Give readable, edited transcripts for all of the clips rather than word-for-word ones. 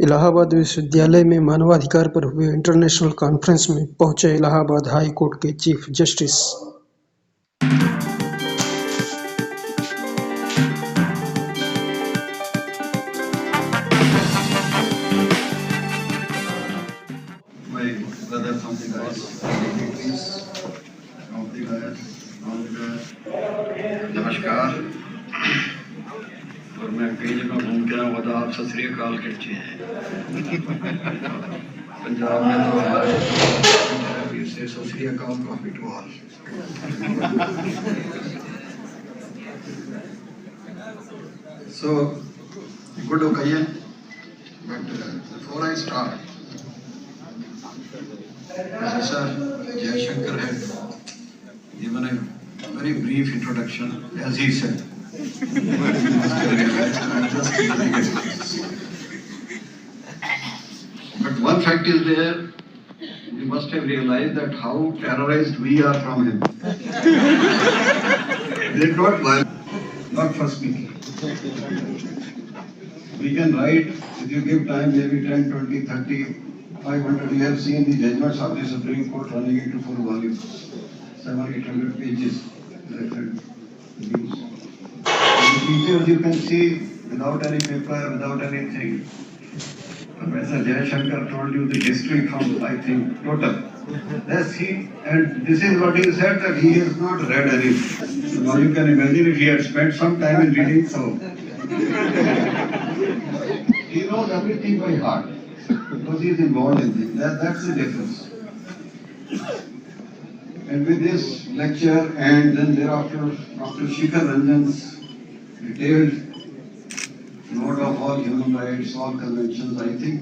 इलाहाबाद विश्वविद्यालय में मानवाधिकार पर हुए इंटरनेशनल कॉन्फ्रेंस में पहुंचे इलाहाबाद हाई कोर्ट के chief justice. My brother from the guys, please, from the guys, नमस्कार। और मैं कई जगह घूम के आया हुआ, आप सत श्री अकाल कहते हैं। पंजाब में तो से Sat Sri Akal coffee to all. So good occasion, but before I start, Professor Jayashankar had given a very brief introduction, as he said. But one fact is there, we must have realized that how terrorized we are from him. They are not for speaking. We can write, if you give time, maybe 10, 20, 30, 500. We have seen the judgments of the Supreme Court running into full volume, 700-800 pages. The features you can see without any paper, without anything. Professor Jayashankar told you the history from, I think, total. That's he, and this is what he said, that he has not read anything. So now you can imagine if he had spent some time in reading, so he knows everything by heart because he is involved in things. That's the difference. And with this lecture and then thereafter, Dr. Shikhar Ranjan's detailed note of all human rights, all conventions, I think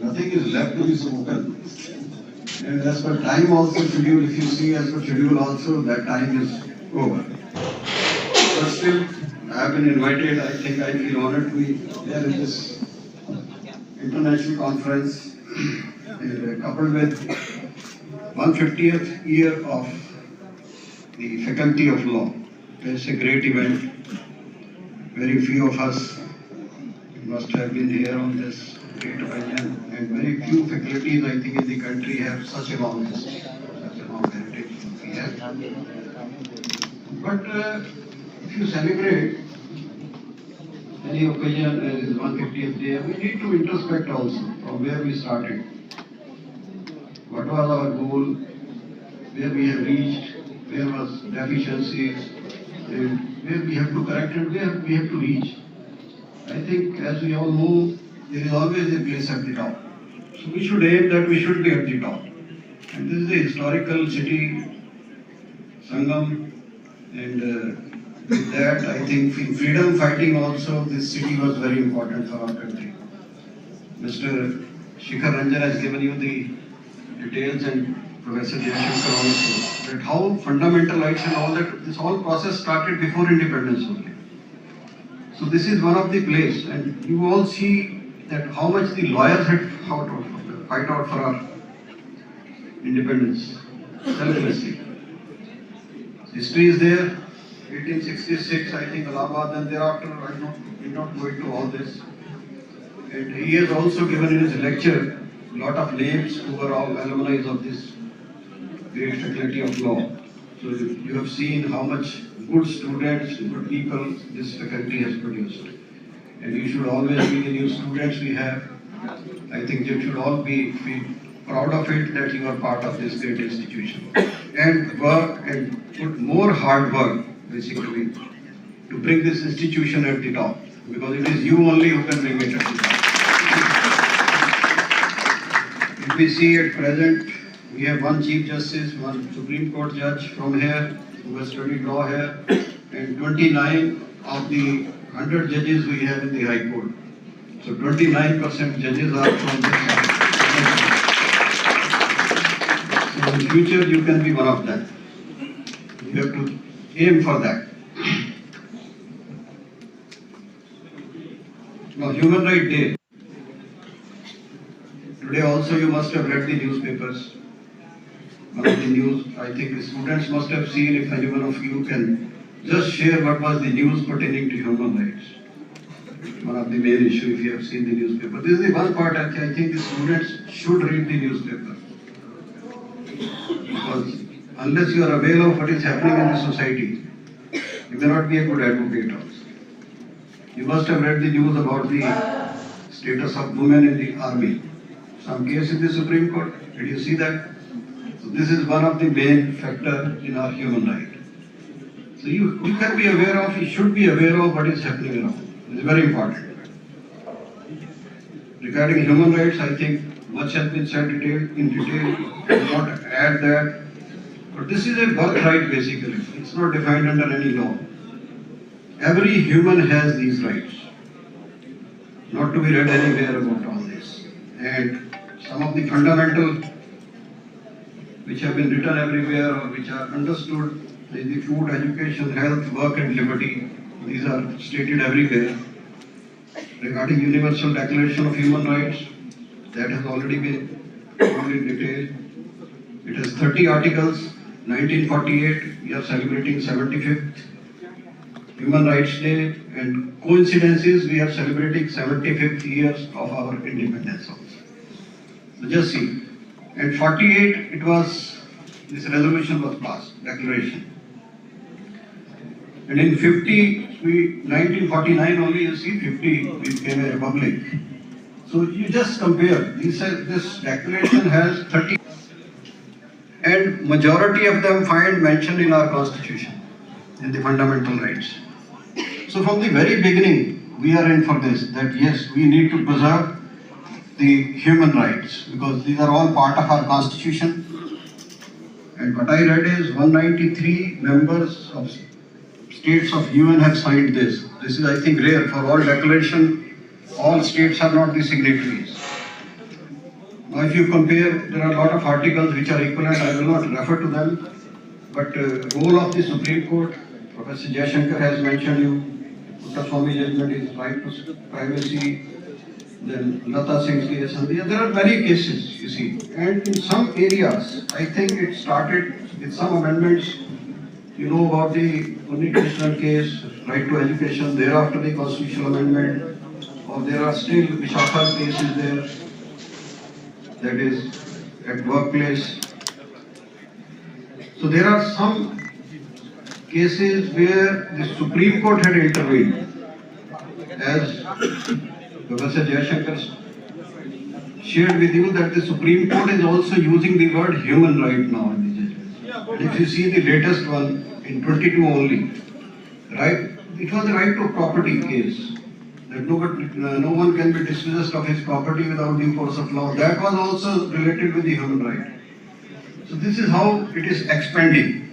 nothing is left to be spoken. And as per time also schedule, if you see as per schedule also, that time is over. But still, I have been invited. I think I feel honored to be there in this international conference, coupled with 150th year of the Faculty of Law. It's a great event. Very few of us must have been here on this great occasion, and very few faculties, I think, in the country have such a long history, such a long heritage. We have. But if you celebrate any occasion as is 150th day, we need to introspect also from where we started. What was our goal? Where we have reached? Where was deficiencies? And where we have to correct and where we have to reach. I think as we all know, there is always a place at the top. So we should aim that we should be at the top. And this is a historical city, Sangam, and with that I think freedom fighting also, this city was very important for our country. Mr. Shikhar Ranjan has given you the details, and Professor Jayashankar also, that how fundamental rights and all that, this whole process started before independence only. So this is one of the place, and you all see that how much the lawyers had fight out for our independence, selflessly. History is there, 1866, I think, Allahabad, and thereafter I did not go into all this. And he has also given in his lecture a lot of names who were all alumni of this great faculty of law. So you have seen how much good students, good people this faculty has produced. And you should always be the new students we have. I think you should all be proud of it that you are part of this great institution. And work and put more hard work, basically, to bring this institution at the top. Because it is you only who can bring it at the top. If we see at present, we have one Chief Justice, one Supreme Court judge from here, who has studied law here, and 29 of the 100 judges we have in the High Court. So 29% judges are from this side. So in the future you can be one of them. You have to aim for that. Now, Human Rights Day. Today also you must have read the newspapers. One of the news, I think the students must have seen, if anyone of you can just share what was the news pertaining to human rights. one of the main issue if you have seen the newspaper. This is the one part I think the students should read the newspaper. Because unless you are aware of what is happening in the society, you may not be a good advocate also. You must have read the news about the status of women in the army. Some case in the Supreme Court. Did you see that? So this is one of the main factors in our human right. So you can be aware of, you should be aware of what is happening around. It's very important. Regarding human rights, I think much has been said in detail. I will not add that. But this is a birthright basically. It's not defined under any law. Every human has these rights. Not to be read anywhere about all this. And some of the fundamental which have been written everywhere or which are understood, the food, education, health, work and liberty, these are stated everywhere. Regarding Universal Declaration of Human Rights, that has already been covered in detail. It has 30 articles. 1948, we are celebrating 75th Human Rights Day, and coincidences, we are celebrating 75th years of our independence also. So just see. And 48, this resolution was passed, declaration. And in 1949 only, you see, 50, we became a republic. So you just compare, this declaration has 30, and majority of them find mentioned in our constitution, in the fundamental rights. So from the very beginning, we are in for this, that yes, we need to preserve the human rights, because these are all part of our constitution. And what I read is 193 members of states of UN have signed this. This is, I think, rare. For all declaration, all states are not the signatories. Now if you compare, there are a lot of articles which are equivalent. I will not refer to them. But role of the Supreme Court, Professor Jayashankar has mentioned you. Swami judgment is right to privacy. Then Lata Singh's case, and there are many cases, you see. And in some areas, I think it started with some amendments. You know about the Unni Krishnan case, right to education, thereafter the constitutional amendment, or there are still Vishakha's cases there, that is at workplace. So there are some cases where the Supreme Court had intervened, as Professor Jayashankar shared with you that the Supreme Court is also using the word human right now in the judgment. And if you see the latest one in 22 only, right? It was a right to property case, that no one can be dispossessed of his property without due force of law. That was also related with the human right. So this is how it is expanding.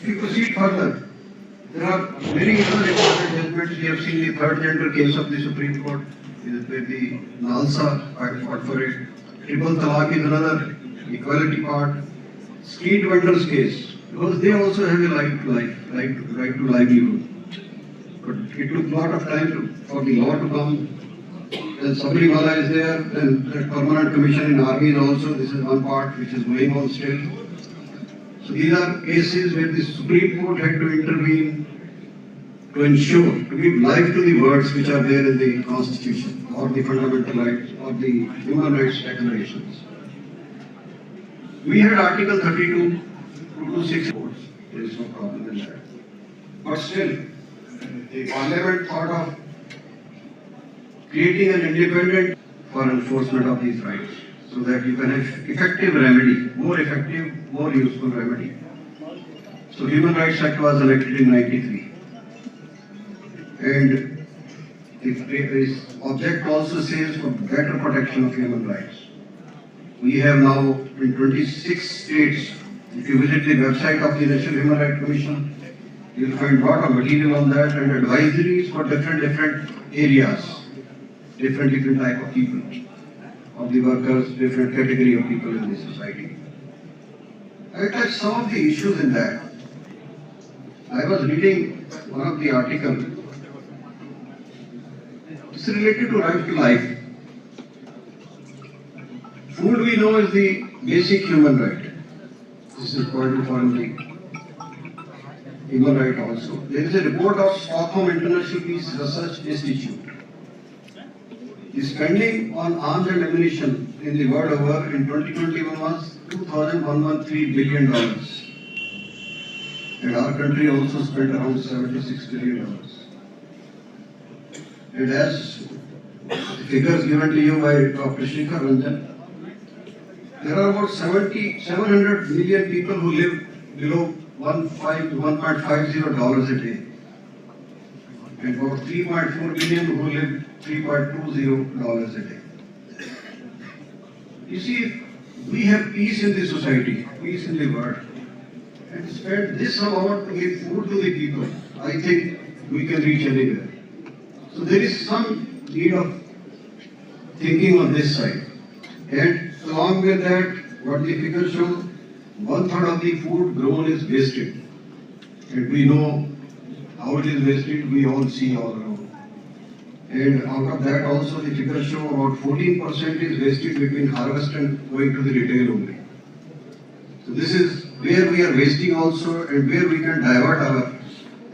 If you proceed further, there are many other important judgments. We have seen the third gender case of the Supreme Court, where the Nalsa fought for it. Triple Talaq is another equality part. Street vendors case, because they also have a right to life, right to livelihood. But it took a lot of time for the law to come. Then Sabarimala is there, then the permanent commission in army is also, this is one part which is going on still. So these are cases where the Supreme Court had to intervene to ensure, to give life to the words which are there in the Constitution, or the fundamental rights, or the human rights declarations. We had Article 32, 226 courts. There is no problem in that. But still, the Parliament thought of creating an independent for enforcement of these rights, so that you can have effective remedy, more effective, more useful remedy. So Human Rights Act was enacted in 93. And the object also says for better protection of human rights. We have now in 26 states, if you visit the website of the National Human Rights Commission, you will find a lot of material on that and advisories for different areas, different type of people, of the workers, different category of people in the society. I touched some of the issues in that. I was reading one of the articles. It's related to right to life. Food, we know, is the basic human right. This is point 1. human right also. There is a report of Stockholm International Peace Research Institute. The spending on arms and ammunition in the world over in 2021 was $2,113 billion. And our country also spent around $76 billion. And as the figures given to you by Dr. Shekhar Ranjan, there are about 700 million people who live below $1.50 a day. And about 3.4 billion who live $3.20 a day. You see, we have peace in the society, peace in the world. And spend this amount to give food to the people, I think we can reach anywhere. So there is some need of thinking on this side. And along with that, what the figures show, 1/3 of the food grown is wasted. And we know how it is wasted, we all see all around. And out of that also the figures show about 14% is wasted between harvest and going to the retail only. So this is where we are wasting also and where we can divert our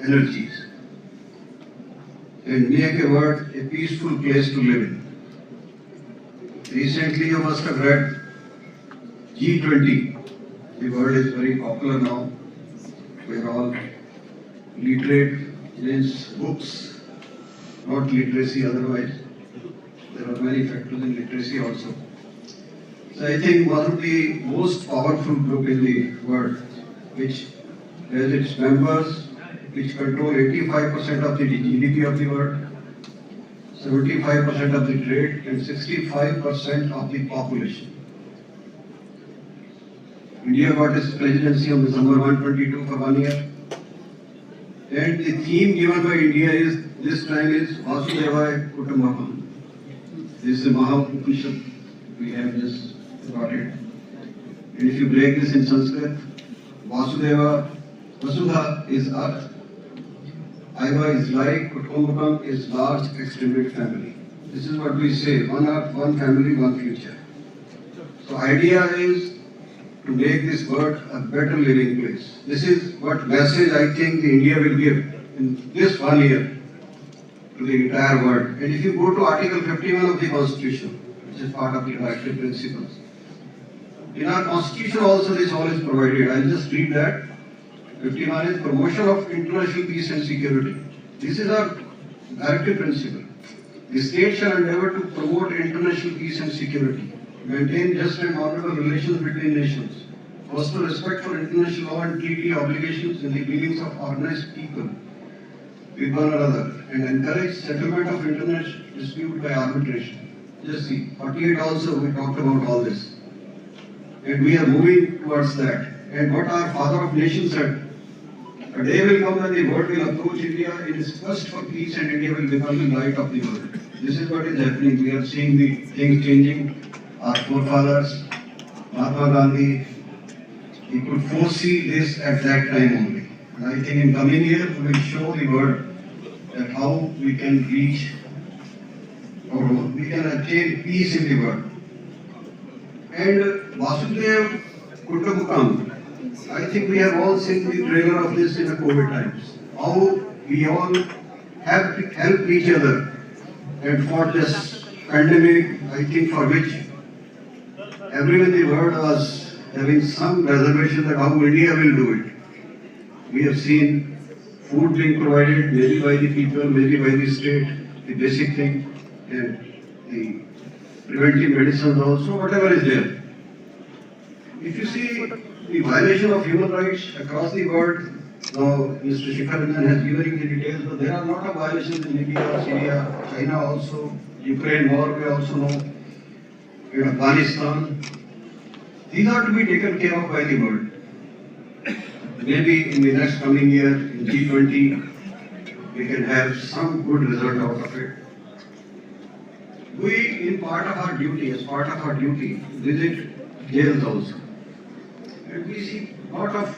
energies and make a world a peaceful place to live in. Recently you must have read G20. The word is very popular now. We are all literate, means books, not literacy otherwise. There are many factors in literacy also. So I think one of the most powerful group in the world, which has its members, which control 85% of the GDP of the world, 75% of the trade, and 65% of the population. India got its presidency on December 122 for 1 year. And the theme given by India is, this time is Vasudevaya Kutumbakam. This is Maha Upanishad. We have just got it. And if you break this in Sanskrit, Vasudeva, Vasudha is earth, Aiva is life, Kutumbakam is large extended family. This is what we say, one earth, one family, one future. So idea is to make this world a better living place. This is what message I think the India will give in this 1 year to the entire world. And if you go to Article 51 of the Constitution, which is part of the directive principles, in our Constitution also this all is provided. I'll just read that. 51 is promotion of international peace and security. This is our directive principle. The state shall endeavor to promote international peace and security, maintain just and honorable relations between nations, foster respect for international law and treaty obligations in the dealings of organized people with one another, and encourage settlement of international dispute by arbitration. Just see, 48 also we talked about all this. And we are moving towards that. And what our Father of Nations said, a day will come when the world will approach India in its quest for peace and India will become the light of the world. This is what is happening. We are seeing the things changing. Our forefathers, Mahatma Gandhi, he could foresee this at that time only. And I think in coming year we will show the world that how we can reach or we can attain peace in the world. And Vasudeva Kutumbakam, I think we have all seen the trailer of this in the COVID times. How we all have to help each other and for this pandemic, I think for which everyone in the world was having some reservation that how India will do it. We have seen food being provided maybe by the people, maybe by the state, the basic thing, and the preventive medicines also, whatever is there. If you see the violation of human rights across the world, now Mr. Shekhar Ranjan has given you the details, but there are a lot of violations in Libya, Syria, China also, Ukraine war we also know, in Afghanistan. These are to be taken care of by the world. Maybe in the next coming year, in G20, we can have some good result out of it. We, in part of our duty, as part of our duty, visit jails also. And we see a lot of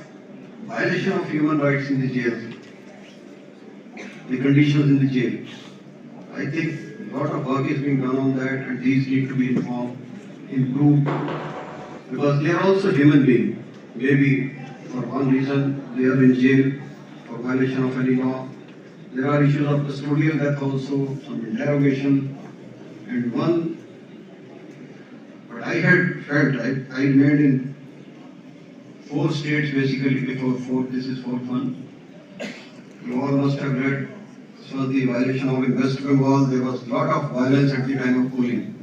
violation of human rights in the jails, the conditions in the jail. I think a lot of work is being done on that and these need to be informed, improved, because they are also human beings. Maybe for one reason they are in jail, for for violation of any law. There are issues of custodial death also, some interrogation, and one. But I had felt I made in 4 states basically before fourth. This is fourth one. You all must have read. So the violation of in West Bengal, there was a lot of violence at the time of polling.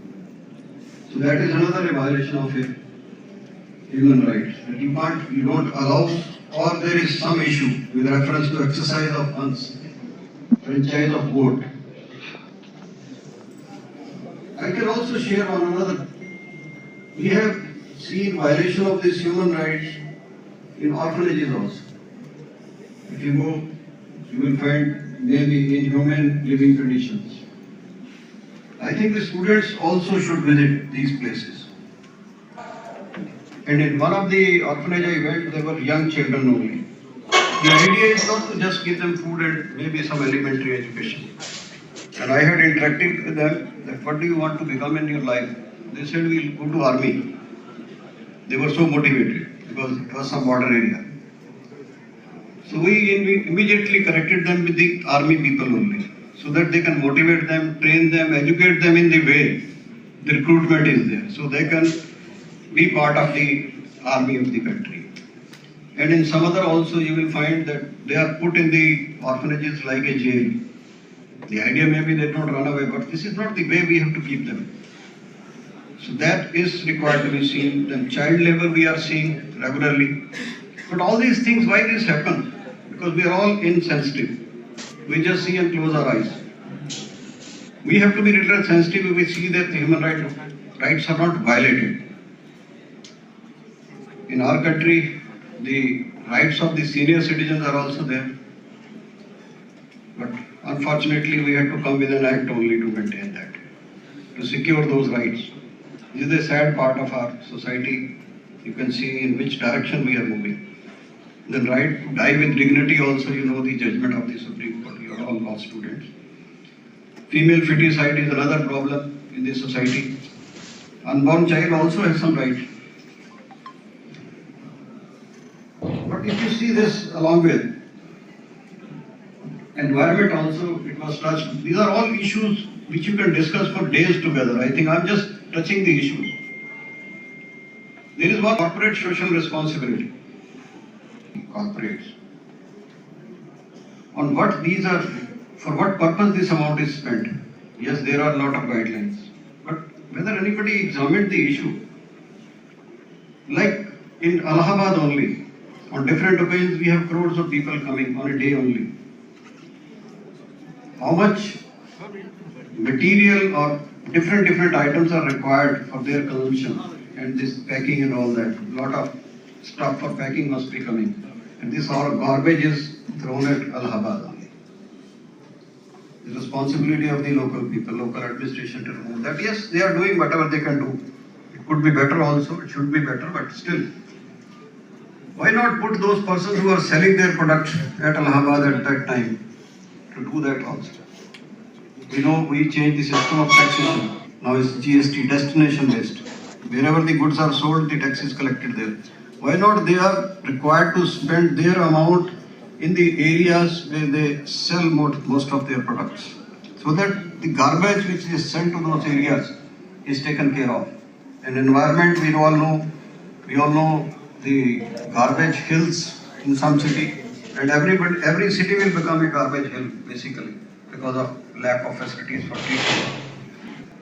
So that is another violation of human rights. That you don't allow, or there is some issue with reference to exercise of funds, franchise of vote. I can also share on another. We have seen violation of these human rights in orphanages also. If you go, you will find maybe inhuman living conditions. I think the students also should visit these places. And in one of the orphanage I went, there were young children only. The idea is not to just give them food and maybe some elementary education. And I had interacted with them that what do you want to become in your life? They said we'll go to army. They were so motivated because it was some border area. So we immediately connected them with the army people only, so that they can motivate them, train them, educate them in the way the recruitment is there, so they can be part of the army of the country. And in some other also you will find that they are put in the orphanages like a jail. The idea maybe they don't run away, but this is not the way we have to keep them. So that is required to be seen. Then child labor we are seeing regularly. But all these things, why this happen? Because we are all insensitive. We just see and close our eyes. We have to be little sensitive if we see that the human rights are not violated. In our country, the rights of the senior citizens are also there. But unfortunately, we had to come with an act only to maintain that, to secure those rights. This is a sad part of our society. You can see in which direction we are moving. The right to die with dignity also, you know the judgment of the Supreme Court. You are all law students. Female feticide is another problem in this society. Unborn child also has some right. But if you see this along with environment also, it was touched. These are all issues which you can discuss for days together. I think I'm just touching the issues. There is one corporate social responsibility. Corporates. On what these are, for what purpose this amount is spent. Yes, there are a lot of guidelines. But whether anybody examined the issue, like in Allahabad only, on different occasions we have crores of people coming on a day only. How much material or different items are required for their consumption, and this packing and all that. A lot of stuff for packing must be coming. And this all garbage is thrown at Allahabad only. The responsibility of the local people, local administration to remove that. Yes, they are doing whatever they can do. It could be better also, it should be better, but still. Why not put those persons who are selling their product at Allahabad at that time to do that also? We know we changed the system of taxation. Now it's GST, destination based. Wherever the goods are sold, the tax is collected there. Why not they are required to spend their amount in the areas where they sell most of their products, so that the garbage which is sent to those areas is taken care of. And environment, we all know the garbage hills in some city, and every city will become a garbage hill basically because of lack of facilities for treatment.